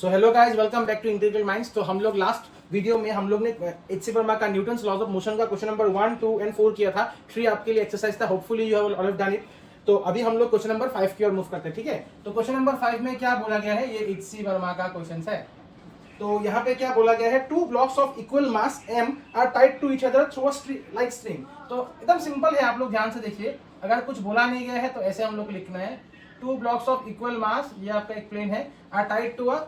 So hello guys, welcome back to Integral Minds. तो हम लोग लास्ट वीडियो में हम लोग ने एच.सी. वर्मा का न्यूटन्स लॉज ऑफ मोशन का क्वेश्चन नंबर 1, 2 एंड 4 किया था। 3 आपके लिए एक्सरसाइज था, hopefully you have all done it. तो अभी हम लोग क्वेश्चन नंबर 5 की ओर मूव करते हैं, ठीक है। तो क्वेश्चन नंबर 5 में क्या बोला गया है, ये एच.सी. वर्मा का क्वेश्चन है। तो यहाँ पे क्या बोला गया है, 2 blocks of equal mass m are tied to each other through a like string. तो एकदम सिंपल है, आप लोग ध्यान से देखिए। अगर कुछ बोला नहीं गया है तो ऐसे हम लोग को लिखना है, 2 ब्लॉक्स ऑफ इक्वल मास, ये आपका एक प्लेन है, are tied to a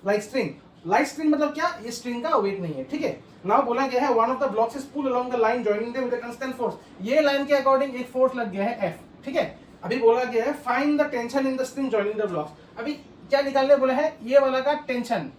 like string. Like string मतलब क्या, ये स्ट्रिंग का वेट नहीं है, ठीक है। नाउ बोला गया है one of the blocks is pulled along the line joining them with a constant force. ये लाइन के अकॉर्डिंग एक फोर्स लग गया है F, ठीक है। अभी बोला गया है find the tension in the string joining the blocks. अभी क्या निकालने बोला है, ये वाला का टेंशन।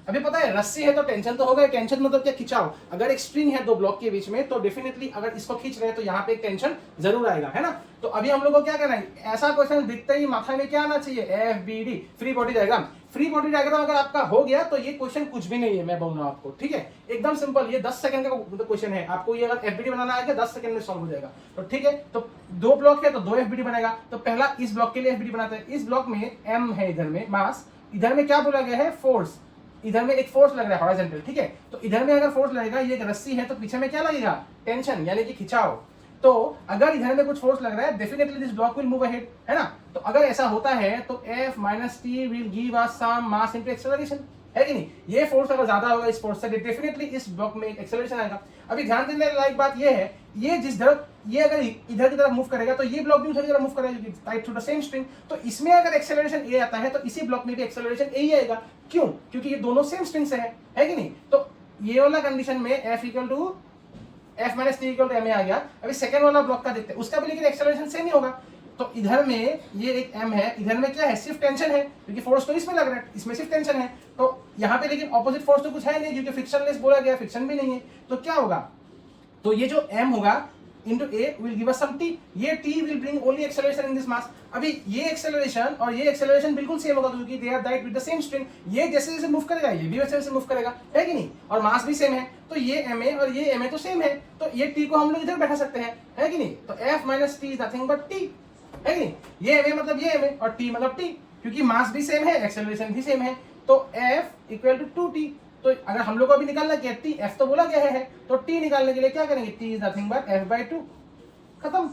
अभी पता है रस्सी है तो टेंशन तो होगा। टेंशन मतलब क्या, खिंचाव। अगर एक स्ट्रिंग है दो ब्लॉक के बीच में तो डेफिनेटली अगर इसको खींच रहे हैं तो यहाँ पे एक टेंशन जरूर आएगा, है ना। तो अभी हम लोग को क्या करना है, ऐसा क्वेश्चन दिखते ही माथा में क्या आना चाहिए, FBD, free body diagram. Free body diagram अगर आपका हो गया तो ये क्वेश्चन कुछ भी नहीं है, मैं बोल रहा हूँ आपको, ठीक है। एकदम सिंपल, ये 10 सेकंड का क्वेश्चन है। आपको ये अगर FBD बनाना आएगा 10 सेकंड में सॉल्व हो जाएगा। तो ठीक है, तो 2 ब्लॉक है तो 2 FBD बनेगा। तो पहला इस ब्लॉक के लिए FBD बनाते हैं। इस ब्लॉक में M है, इधर में मास, इधर में क्या बोला गया है, फोर्स। इधर में एक फोर्स लग रहा है हॉरिजॉन्टल, ठीक है। तो इधर में अगर फोर्स लगेगा, ये एक रस्सी है तो पीछे में क्या लगेगा, टेंशन, यानी कि खिंचाव। तो अगर इधर में कुछ फोर्स लग रहा है, definitely this block will move ahead, है ना। तो अगर ऐसा होता है तो F - T will give us some mass into acceleration, है कि नहीं। ये फोर्स अगर ज्यादा होगा इस फोर्स से, डेफिनेटली इस ब्लॉक में एक एक्सेलरेशन आएगा। अभी ध्यान देने लायक बात ये है, ये जिस तरफ, ये अगर इधर की तरफ मूव करेगा तो ये ब्लॉक भी उधर की तरफ मूव करेगा, tied to the same string. तो इसमें अगर एक्सेलरेशन ए आता है तो इसी ब्लॉक में भी एक्सेलरेशन ए ही आएगा। क्यों, क्योंकि ये दोनों सेम स्ट्रिंग से है कि नहीं। तो ये वाला कंडीशन में F - T = ma आ गया। अभी सेकंड वाला ब्लॉक का देखते हैं, उसका भी लेकिन एक्सेलरेशन सेम ही होगा। तो इधर में ये एक m है, इधर में क्या है, सिर्फ टेंशन है, क्योंकि फोर्स तो इसमें लग रहा है, इसमें सिर्फ टेंशन है। तो यहाँ पे लेकिन ऑपोजिट फोर्स तो कुछ है नहीं, क्योंकि फ्रिक्शनलेस बोला गया, फ्रिक्शन भी नहीं है। तो क्या होगा, तो ये जो m होगा into a will give us some t, ये t will bring only acceleration in this mass। अभी ये acceleration और ये acceleration बिल्कुल सेम होगा, क्योंकि they are tied with the same string। ये जैसे जैसे मूव करेगा ये भी वैसे वैसे मूव करेगा, है कि नहीं। और मास भी सेम है, तो ये ma और ये ma तो सेम है, तो ये t को हम लोग इधर बैठा सकते हैं, है कि नहीं। तो F - T is nothing but t, है कि नहीं। ये ma मतलब ये ma और t मतलब t, क्योंकि मास भी सेम है, एक्सेलरेशन भी सेम है। तो F = 2t। तो अगर हम लोग को अभी निकालना क्या, टी, एफ तो बोला गया है, तो टी निकालने के लिए क्या करेंगे, T is nothing but F/2, खत्म।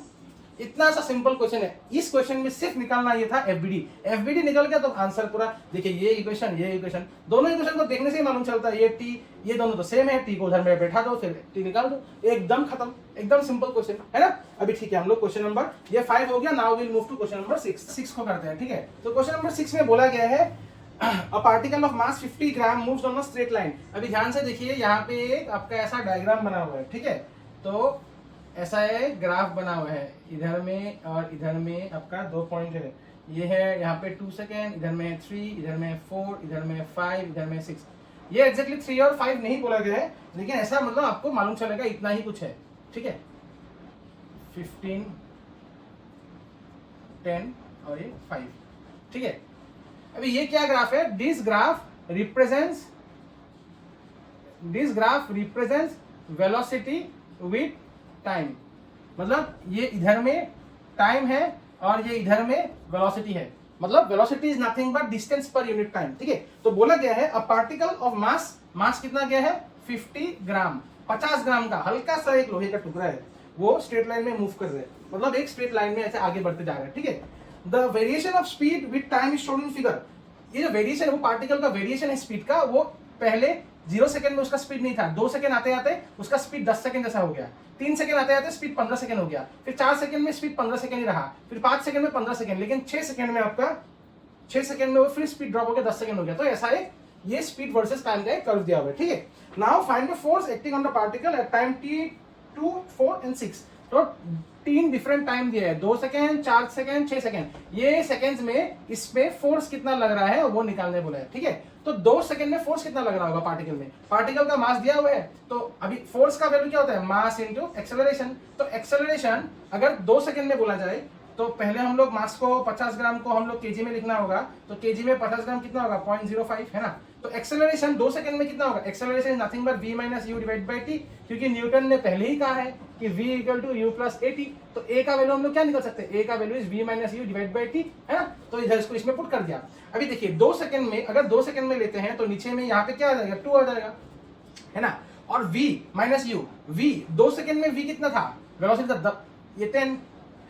इतना सा सिंपल क्वेश्चन है। इस क्वेश्चन में सिर्फ निकालना ये था FBD निकल गया तो आंसर पूरा। देखिए ये इक्वेशन, दोनों इक्वेशन को देखने से ही मालूम चलता है ये टी, ये दोनों तो सेम है। टी को उधर में बैठा दो, फिर टी निकाल दो, एकदम खत्म, एकदम सिंपल क्वेश्चन है ना। अभी ठीक है, हम लोग क्वेश्चन नंबर ये 5 हो गया। Now will move to question number 6 को करते हैं, ठीक है। तो क्वेश्चन नंबर 6 में बोला गया है A particle of mass 50 gram moves on a straight line। अभी ध्यान से देखिए, यहाँ पे एक आपका ऐसा डायग्राम बना हुआ है, ठीक है। तो ऐसा एक ग्राफ बना हुआ है, इधर में और इधर में आपका 2 पॉइंट है। ये है यहाँ पे 2 सेकेंड, इधर में 3, इधर में 4, इधर में 5, इधर में 6। ये एग्जैक्टली 3 और 5 नहीं बोला गया है, लेकिन ऐसा मतलब आपको मालूम चलेगा इतना ही कुछ है, ठीक है। 15, 10 और ये 5, ठीक है। अभी ये क्या ग्राफ है, this graph represents velocity with time. मतलब ये इधर में टाइम है और ये इधर में वेलोसिटी है। मतलब velocity is nothing but distance per unit time, ठीक है। तो बोला गया है अ पार्टिकल ऑफ मास कितना गया है, 50 ग्राम, 50 ग्राम का हल्का सा एक लोहे का टुकड़ा है, वो स्ट्रेट लाइन में मूव कर रहे हैं। मतलब एक स्ट्रेट लाइन में ऐसे आगे बढ़ते जा रहे हैं, ठीक है। The variation of speed with time is shown in figure. ये जो वेरिएशन है, वो पार्टिकल का वेरिएशन है स्पीड का, वो पहले 0 सेकंड में उसका स्पीड नहीं था, 2 सेकंड आते आते उसका स्पीड 10 सेकंड जैसा हो गया, 3 सेकंड आते आते स्पीड 15 सेकंड हो गया, फिर 4 सेकंड में स्पीड 15 सेकंड ही रहा, फिर 5 सेकंड में 15 सेकंड, लेकिन 6 सेकंड में आपका 6 सेकंड में वो फिर स्पीड ड्रॉप हो गया, 10 सेकंड हो गया। तो ऐसा एक ये स्पीड वर्सेस टाइम का एक कर्व दिया हुआ है, ठीक है। Now find the force acting on the particle at time t 2, 4 and 6। तो 3 डिफरेंट टाइम दिया है, 2 सेकंड, 4 सेकंड, 6 सेकंड। ये सेकंड्स में इसमें फोर्स कितना लग रहा है वो निकालने बोला है, ठीक है। तो 2 सेकंड में फोर्स कितना लग रहा होगा पार्टिकल में, पार्टिकल का मास दिया हुआ है। तो अभी फोर्स का वैल्यू क्या होता है, मास इनटू एक्सेलरेशन। तो एक्सेलरेशन अगर 2 सेकंड में बोला जाए तो पहले हम लोग मास को 50 ग्राम को हम लोग केजी में लिखना होगा, तो केजी में 50 ग्राम कितना होगा 0.05 है ना। तो एक्सेलरेशन 2 सेकंड में कितना होगा, acceleration is nothing but v minus u divide by t, क्योंकि न्यूटन ने पहले ही कहा है कि v equal to u plus a t, तो a का वैल्यू हम लोग क्या निकल सकते हैं, a का value is v minus u divide by t है ना। तो इधर इसको इसमें पुट कर दिया। अभी देखिए 2 सेकंड में, अगर 2 सेकंड में लेते हैं तो नीचे में यहाँ पे क्या आ जाएगा 2 आ जाएगा है ना। और v minus you, v 2 second में v कितना था, वेलोसिटी था ये 10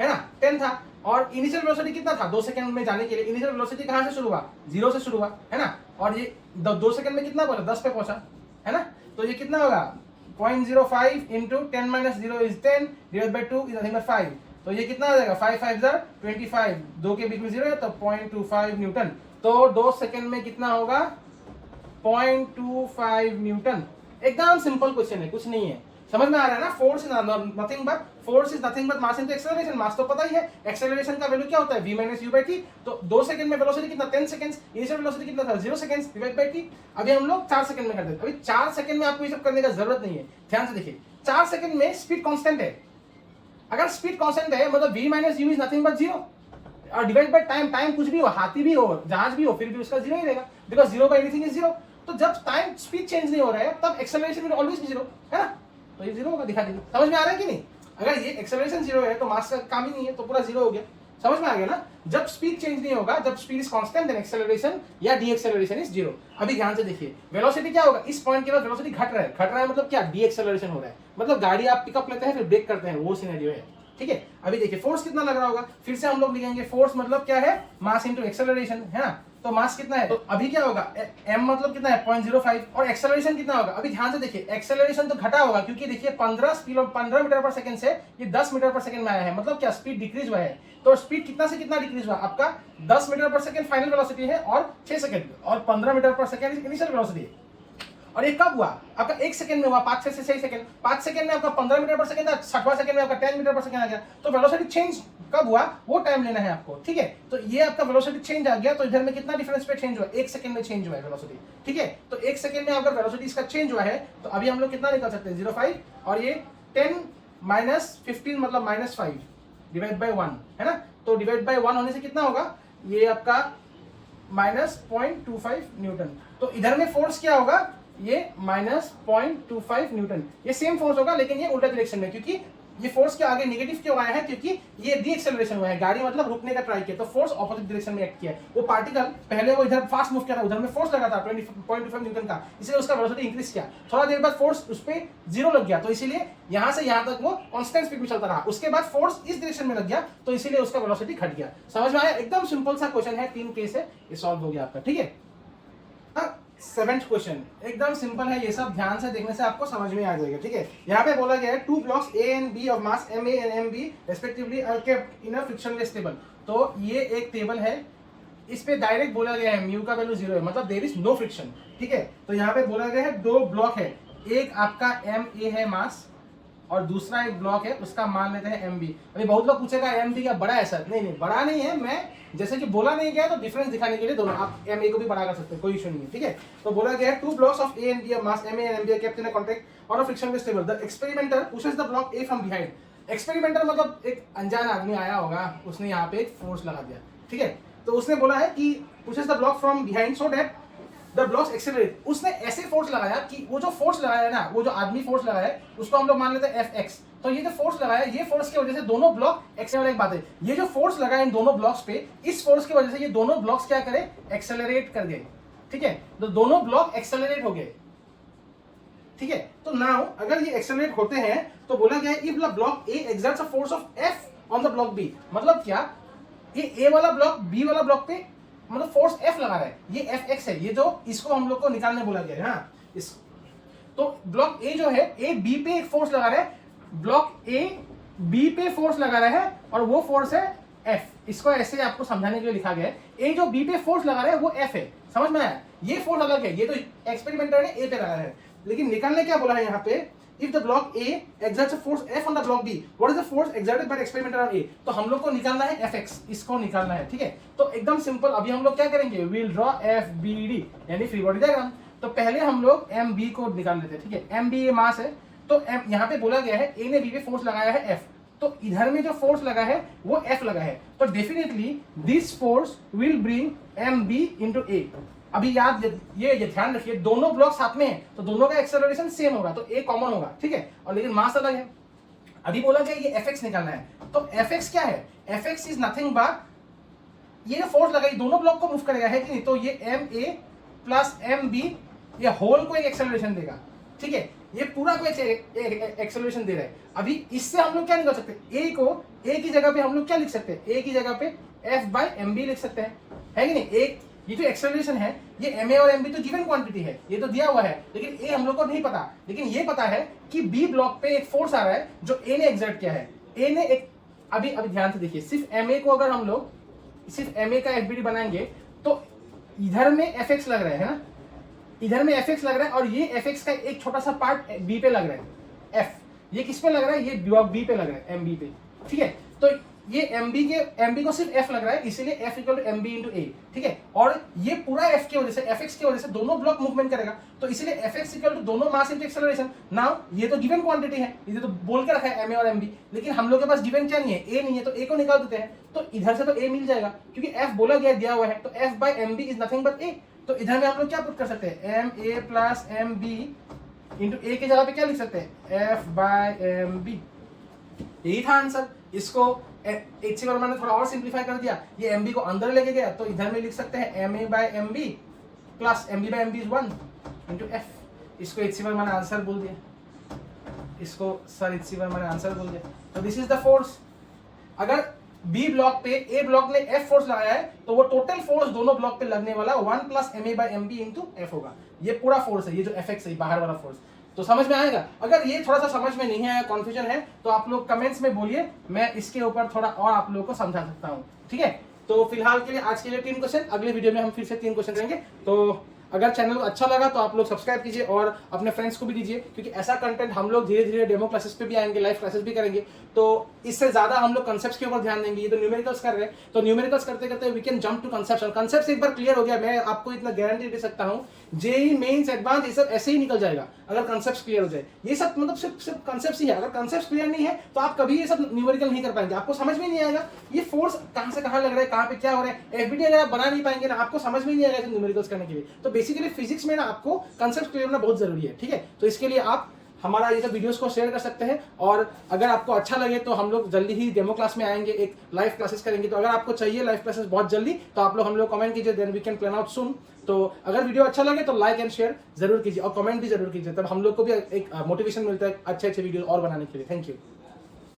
है ना, 10 था। और इनिशियल वेलोसिटी कितना था 2 सेकंड में जाने के लिए, इनिशियल वेलोसिटी कहां से शुरू हुआ, 0 से शुरू हुआ है ना। और ये 2 सेकंड में कितना पहुंचा, 10 पे पहुंचा है ना। तो ये कितना होगा 0.05 into 10 minus 0 is 10 divide by 2 is nothing but 5। तो ये कितना आ जाएगा 5 5 25, 2 के बीच में 0 है तो 0.25 न्यूटन। तो 2 सेकंड में कितना होगा 0.25 न्यूटन। एकदम सिंपल क्वेश्चन है, कुछ नहीं है, समझ में आ रहा है ना। Force is nothing but mass into acceleration. Mass तो पता ही है, एक्सेलरेशन का वैल्यू क्या होता है v minus you by T. तो 2 सेकंड में वेलोसिटी कितना 10 सेकंड्स, इनिशियल वेलोसिटी कितना था 0 सेकंड्स डिवाइड बाई टी। अभी हम लोग 4 सेकंड में करते हैं। अभी 4 सेकंड में आपको ये सब करने का जरूरत नहीं है, ध्यान से देखिए। 4 सेकंड में स्पीड कांस्टेंट है, अगर स्पीड कांस्टेंट है मतलब v minus you is nothing but 0 और डिवाइड बाय टाइम, टाइम कुछ भी हो, हाथी भी हो, जहाज भी हो, फिर भी उसका 0 ही रहेगा, बिकॉज 0 बाय एनीथिंग इज 0। तो जब टाइम स्पीड चेंज नहीं हो रहा है तब एक्सेलरेशन विल ऑलवेज बी 0 है ना। तो ये 0 होगा, दिखा दीजिए, समझ में आ रहा है कि नहीं। अगर ये एक्सेलरेशन 0 है तो मास का काम ही नहीं है, तो पूरा 0 हो गया, समझ में आ गया ना। जब स्पीड चेंज नहीं होगा, जब speed is constant then acceleration या डी एक्सेलरेशन इज 0। अभी ध्यान से देखिए, वेलोसिटी क्या होगा, इस पॉइंट के बाद वेलोसिटी घट रहा है मतलब क्या, डी एक्सेलरेशन हो रहा है, मतलब गाड़ी आप पिकअप लेते हैं फिर ब्रेक करते हैं, वो सिनेरियो है, ठीक है। अभी देखिए फोर्स कितना लग रहा होगा, फिर से हम लोग लिखेंगे फोर्स मतलब क्या है, मास इनटू एक्सेलरेशन है ना। तो मास कितना है, तो अभी क्या होगा m मतलब कितना है 0.05 और एक्सेलरेशन कितना होगा। अभी ध्यान से देखिए, एक्सेलरेशन तो घटा होगा क्योंकि देखिए 15 मीटर पर सेकंड से ये 10 मीटर पर सेकंड में आया है, मतलब क्या स्पीड डिक्रीज हुआ है। तो स्पीड कितना से कितना डिक्रीज हुआ, आपका 10 मीटर पर सेकंड फाइनल वेलोसिटी है और 6 सेकंड, और 15 मीटर पर सेकंड इनिशियल वेलोसिटी है। और ये कब हुआ, आपका 1 सेकंड में हुआ, 5 से 6 सेकंड, 5 सेकंड में आपका 15 मीटर पर सेकंड था, 60वां सेकंड में आपका 10 मीटर पर सेकंड आ गया। तो वेलोसिटी चेंज कब हुआ वो टाइम लेना है आपको, ठीक है। तो ये आपका वेलोसिटी चेंज आ गया, तो इधर में कितना डिफरेंस पे चेंज हुआ, 1 सेकंड में चेंज हुआ है वेलोसिटी, ठीक है। तो 1 सेकंड में अगर वेलोसिटी इसका चेंज हुआ है तो अभी हम लोग कितना निकाल सकते हैं 0.5, और ये 10 माइनस 15 मतलब -5 डिवाइड बाई 1 है ना। तो डिवाइड बाई 1 होने से कितना होगा, ये आपका -0.25 न्यूटन। तो इधर में फोर्स क्या होगा, ये -0.25 न्यूटन। ये सेम फोर्स होगा लेकिन ये उल्टा डायरेक्शन में, क्योंकि ये फोर्स के आगे नेगेटिव क्यों आया है, क्योंकि ये डी एक्सेलरेशन हुआ है, गाड़ी मतलब रुकने का ट्राई किया, तो फोर्स ऑपोजिट डायरेक्शन में एक्ट किया है। वो पार्टिकल पहले वो इधर फास्ट मूव किया था, उधर में फोर्स लगा था 20.25 न्यूटन का, इसलिए उसका वेलोसिटी इंक्रीज किया। थोड़ा देर बाद फोर्स उस पे 0 लग गया, तो इसीलिए यहां से यहां तक वो कांस्टेंट स्पीड में चलता रहा। उसके बाद फोर्स इस डायरेक्शन में लग गया, तो इसीलिए उसका वेलोसिटी घट गया। समझ में आया, एकदम सिंपल सा क्वेश्चन है, 3 केस है, ये सॉल्व हो गया आपका, ठीक है। 7th क्वेश्चन एकदम सिंपल है, ये सब ध्यान से देखने से आपको समझ में आ जाएगा, ठीक है। यहाँ पे बोला गया है 2 blocks A and B of mass MA and MB respectively are kept in a frictionless table. तो ये एक टेबल है, इस पे डायरेक्ट बोला गया है म्यू का वैल्यू 0 है, मतलब देयर इज नो फ्रिक्शन, ठीक है। तो यहाँ पे बोला गया है 2 ब्लॉक है, एक आपका MA है मास और दूसरा एक ब्लॉक है उसका मान लेते हैं MB। अभी बहुत लोग पूछेगा MB क्या बड़ा है सर, नहीं बड़ा नहीं है, मैं जैसे कि बोला नहीं गया तो डिफरेंस दिखाने के लिए दोनों आप MA को भी बड़ा कर सकते हैं, कोई इशू नहीं है, ठीक है। तो बोला गया है 2 blocks of A and B of mass MA and MB are kept in a contact on a frictionless table. The experimenter pushes the block A from behind. Experimenter मतलब एक अनजान आदमी आया होगा, उसने यहाँ पे एक फोर्स लगा दिया, ठीक है। तो उसने बोला है कि pushes the block from behind so that the blocks accelerate. उसने ऐसे फोर्स लगाया कि वो जो फोर्स लगाया ना, वो जो आदमी फोर्स लगाया है उसको हम लोग मान लेते हैं Fx। तो ये जो फोर्स लगाया, ये फोर्स की वजह से दोनों ब्लॉक एक्सेलरेट, एक बात है, ये जो फोर्स लगा इन दोनों ब्लॉक्स पे, इस फोर्स की वजह से ये दोनों ब्लॉक्स क्या करे, एक्सेलरेट कर गए, ठीक है। तो दोनों ब्लॉक एक्सेलरेट हो गए, ठीक है। तो नाउ अगर ये एक्सेलरेट होते हैं तो बोला गया if the block A exerts a force of F on the block B, मतलब क्या, ये A वाला ब्लॉक B वाला ब्लॉक पे मतलब फोर्स F लगा रहा है, ये Fx है, ये जो इसको हम लोग को निकालने बोला गया है, हाँ इस। तो ब्लॉक A जो है, A B पे एक फोर्स लगा रहा है, ब्लॉक A B पे फोर्स लगा रहा है और वो फोर्स है F। इसको ऐसे आपको समझाने के लिए लिखा गया है, A जो B पे फोर्स लगा रहा है वो F है, समझ में आया। ये फोर्स अलग है, ये तो एक्सपेरिमेंटर ने A पे लगाया है, लेकिन निकालने क्या बोला है यहाँ पे, if the block A exerts a force F on the block B, what is the force exerted by the experimenter on A? तो हम लोग को निकालना है Fx, इसको निकालना है, ठीक है। तो एकदम सिंपल, अभी हम लोग क्या करेंगे, we'll draw FBD यानी फ्री बॉडी डायग्राम। तो पहले हम लोग MB को निकाल लेते हैं, ठीक है। MB ये मास है, तो यहाँ पे बोला गया है A ने B पे फोर्स लगाया है F, तो इधर में जो फोर्स लगा है वो F लगा है, तो definitely this force will bring MB into A। अभी याद ये ध्यान रखिए, दोनों ब्लॉक साथ में है तो दोनों का एक्सेलरेशन सेम होगा, तो A कॉमन होगा, ठीक है, और लेकिन मास अलग है। अभी बोला गया ये Fx निकालना है, तो Fx क्या है? Fx इज नथिंग बट ये जो फोर्स लगा ये दोनों ब्लॉक को मूव करेगा, है कि नहीं? तो ये MA प्लस MB ये होल को एक एक्सेलरेशन देगा, ठीक है, ये पूरा को एक एक्सेलरेशन दे रहा है। अभी इससे हम लोग क्या निकाल सकते हैं? A को A की जगह पे हम लोग क्या लिख सकते हैं? A की जगह पे F/mb लिख सकते हैं, है कि नहीं? एक ये जो एक्सेलरेशन है ये MA और MB तो गिवन क्वांटिटी है, ये तो दिया हुआ है, लेकिन A हम लोग को नहीं पता, लेकिन ये पता है कि B ब्लॉक पे एक फोर्स आ रहा है जो A ने एक्सर्ट किया है। A ने एक अभी ध्यान से देखिए, सिर्फ MA को अगर हम लोग सिर्फ MA का FBD बनाएंगे तो इधर में Fx लग रहा है ना, इधर में Fx लग रहा है, और ये Fx का एक छोटा सा पार्ट B पे लग रहा है, F ये किस पे लग रहा है? ये ब्लॉक B पे लग रहा है, MB पे, ठीक है। तो ये MB को सिर्फ F लग रहा है, इसीलिए F equal to MB into A, ठीक है। और ये पूरा F की वजह से, Fx की वजह से दोनों ब्लॉक मूवमेंट करेगा, तो इसीलिए Fx इक्वल टू दोनों मास इंटू एक्सेलरेशन। नाउ ये तो गिवन क्वांटिटी है, ये तो बोल के रखा है MA और MB, लेकिन हम लोग के पास गिवन क्या नहीं है? A नहीं है, तो A को निकाल देते हैं, तो इधर से तो A मिल जाएगा क्योंकि F बोला गया दिया हुआ है, तो F/mb is nothing but A। तो इधर में हम लोग क्या पुट कर सकते हैं? MA plus MB into A की जगह पे क्या लिख सकते हैं? F/mb, यही था आंसर। इसको HC वर्मा ने थोड़ा और सिंप्लीफाई कर दिया, ये MB को अंदर लेके गया, तो इधर में लिख सकते हैं MA/MB plus MB/MB is 1 into F। इसको HC वर्मा ने आंसर बोल दिया, इसको सर HC वर्मा ने आंसर बोल दिया। तो दिस इज द फोर्स। अगर B ब्लॉक पे A ब्लॉक ने F फोर्स लगाया है तो वो टोटल फोर्स दोनों ब्लॉक पे लगने वाला 1 प्लस MA/MB इंटू F होगा। ये पूरा फोर्स है, ये जो Fx है बाहर वाला फोर्स। तो समझ में आएगा? अगर ये थोड़ा सा समझ में नहीं आया, कॉन्फ्यूजन है, तो आप लोग कमेंट्स में बोलिए, मैं इसके ऊपर थोड़ा और आप लोगों को समझा सकता हूँ, ठीक है। तो फिलहाल के लिए आज के लिए 3 क्वेश्चन, अगले वीडियो में हम फिर से 3 क्वेश्चन करेंगे। तो अगर चैनल को अच्छा लगा तो आप लोग सब्सक्राइब कीजिए और अपने फ्रेंड्स को भी दीजिए, क्योंकि ऐसा कंटेंट हम लोग धीरे धीरे डेमो क्लासेस पे भी आएंगे, लाइव क्लासेस भी करेंगे, तो इससे ज्यादा हम लोग कंसेप्ट्स के ऊपर ध्यान देंगे। ये तो न्यूमेरिकल्स कर रहे हैं, तो न्यूमेरिकल्स करते करते we can jump to concepts, और कंसेप्ट्स एक बार क्लियर हो गया, मैं आपको इतना गारंटी दे सकता हूँ, जेईई मेंस एडवांस ये सब ऐसे ही निकल जाएगा अगर कंसेप्ट्स क्लियर हो जाए। ये सब मतलब सिर्फ कंसेप्ट्स ही है, अगर कंसेप्ट्स क्लियर नहीं है तो आप कभी ये सब न्यूमेरिकल नहीं कर पाएंगे, आपको समझ में नहीं आएगा ये फोर्स कहां से कहां लग रहा है, कहां पे क्या हो रहा है। एफबीडी अगर आप बना नहीं पाएंगे ना, आपको समझ में नहीं आएगा न्यूमेरिकल्स करने के लिए। तो बेसिकली फिजिक्स में ना आपको कंसेप्ट क्लियर होना बहुत जरूरी है, ठीक है। तो इसके लिए आप हमारा ये सब वीडियोस को शेयर कर सकते हैं, और अगर आपको अच्छा लगे तो हम लोग जल्दी ही डेमो क्लास में आएंगे, एक लाइव क्लासेस करेंगे। तो अगर आपको चाहिए लाइव क्लासेस बहुत जल्दी, तो आप लोग हम लोग कमेंट कीजिए, then we can plan out soon. तो अगर वीडियो अच्छा लगे तो लाइक एंड शेयर जरूर कीजिए और कमेंट भी जरूर कीजिए, तब हम लोग को भी एक मोटिवेशन मिलता है अच्छे अच्छे वीडियो और बनाने के लिए। Thank you.